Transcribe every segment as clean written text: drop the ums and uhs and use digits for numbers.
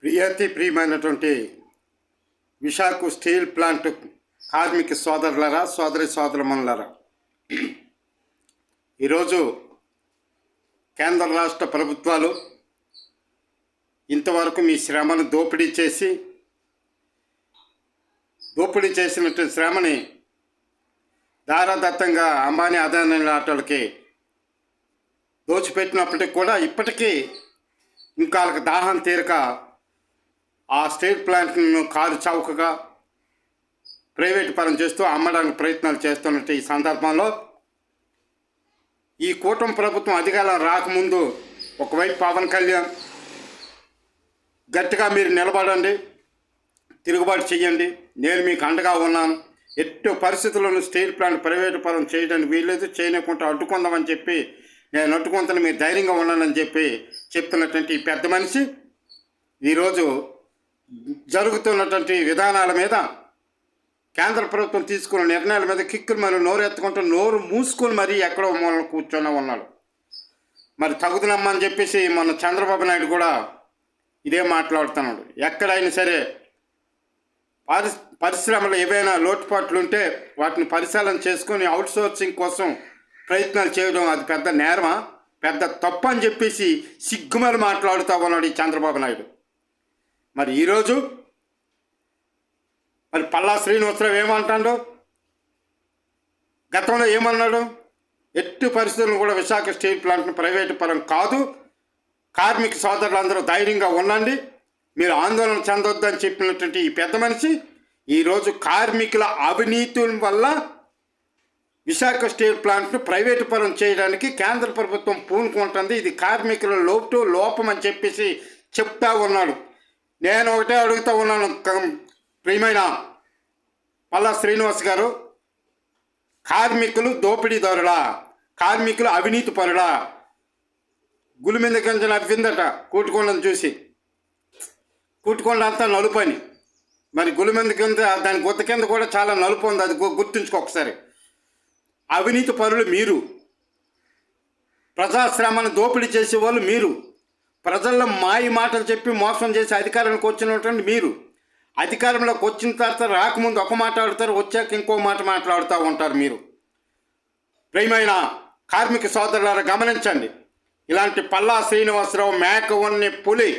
ప్రియమైనటువంటి Visakha steel plant కార్మిక సోదరులరా సోదరి సోదరుమణులారా, ఈరోజు కేంద్ర రాష్ట్ర ప్రభుత్వాలు ఇంతవరకు మీ శ్రమను దోపిడీ చేసినట్టు శ్రమని ధారాదత్తంగా అంబానీ అదానీ లాంటి దోచిపెట్టినప్పటికీ కూడా ఇప్పటికీ ఇంకా వాళ్ళకి దాహం తీరక ఆ స్టీల్ ప్లాంట్ను కారు చౌకగా ప్రైవేటు పరం చేస్తూ అమ్మడానికి ప్రయత్నాలు చేస్తున్నట్టు ఈ సందర్భంలో ఈ కూటమి ప్రభుత్వం అధికారం రాకముందు ఒకవైపు పవన్ కళ్యాణ్ గట్టిగా మీరు నిలబడండి, తిరుగుబాటు చేయండి, నేను మీకు అండగా ఉన్నాను, ఎట్టి పరిస్థితుల్లోనూ స్టీల్ ప్లాంట్ ప్రైవేటు పరం చేయడానికి వీల్లేదు, చేయకుండా అడ్డుకుందామని చెప్పి నేను అడ్డుకుంటాను, మీరు ధైర్యంగా ఉన్నానని చెప్పి చెప్తున్నటువంటి ఈ పెద్ద మనిషి ఈరోజు జరుగుతున్నటువంటి విధానాల మీద, కేంద్ర ప్రభుత్వం తీసుకున్న నిర్ణయాల మీద కిక్కులు మరి నోరు ఎత్తుకుంటూ నోరు మూసుకొని మరీ ఎక్కడో మూలన కూర్చొని ఉన్నాడు. మరి తగుదనమ్మని చెప్పేసి మొన్న చంద్రబాబు నాయుడు కూడా ఇదే మాట్లాడుతున్నాడు. ఎక్కడైనా సరే పరిశ్రమలు ఏవైనా లోటుపాట్లు ఉంటే వాటిని పరిశీలన చేసుకొని అవుట్సోర్సింగ్ కోసం ప్రయత్నాలు చేయడం అది పెద్ద నేరమా, పెద్ద తప్పు అని చెప్పేసి సిగ్గుమని మాట్లాడుతూ ఉన్నాడు ఈ చంద్రబాబు నాయుడు. మరి ఈరోజు మరి పల్లా శ్రీనివాసరావు ఏమంటాడు, గతంలో ఏమన్నాడు, ఎట్టి పరిస్థితులను కూడా విశాఖ స్టీల్ ప్లాంట్ను ప్రైవేటు పరం కాదు, కార్మిక సోదరులందరూ ధైర్యంగా ఉండండి, మీరు ఆందోళన చెందొద్దని చెప్పినటువంటి ఈ పెద్ద మనిషి ఈరోజు కార్మికుల అవినీతి వల్ల విశాఖ స్టీల్ ప్లాంట్ను ప్రైవేటు పరం చేయడానికి కేంద్ర ప్రభుత్వం పూనుకుంటుంది, ఇది కార్మికుల లోపం అని చెప్పేసి చెప్తా ఉన్నాడు. నేను ఒకటే అడుగుతూ ఉన్నాను, ప్రియమైన పల్లా శ్రీనివాస్ గారు, కార్మికులు దోపిడీదారులా, కార్మికులు అవినీతి పరులా? గులిమింద కింద నవ్విందట కూటుకొండను చూసి, కూటుకొండ అంతా నలుపని, మరి గులిమింద కింద దాని గుత్త కింద కూడా చాలా నలుపు ఉంది, అది గుర్తుంచుకో ఒకసారి. అవినీతి పరులు మీరు, ప్రజాశ్రమను దోపిడీ చేసేవాళ్ళు మీరు, ప్రజల్లో మాయ మాటలు చెప్పి మోసం చేసి అధికారంలోకి వచ్చినటువంటి మీరు, అధికారంలోకి వచ్చిన తర్వాత రాకముందు ఒక మాట ఆడుతారు, వచ్చాక ఇంకో మాట మాట్లాడుతూ ఉంటారు మీరు. ప్రియమైన కార్మిక సోదరులారా గమనించండి, ఇలాంటి పల్లా శ్రీనివాసరావు మేక ఉన్న పులి,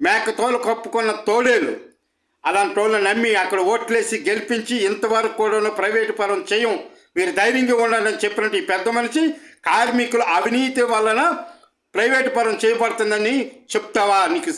మేక తోలు కప్పుకున్న తోడేలు, అలాంటి వాళ్ళు నమ్మి అక్కడ ఓట్లేసి గెలిపించి ఇంతవరకు కూడా ప్రైవేటు పరం చేయం, మీరు ధైర్యంగా ఉండాలని చెప్పినట్టు ఈ పెద్ద మనిషి కార్మికుల అవినీతి వలన ప్రైవేటు పరం చేయబడుతుందని చెప్తావా? నీకు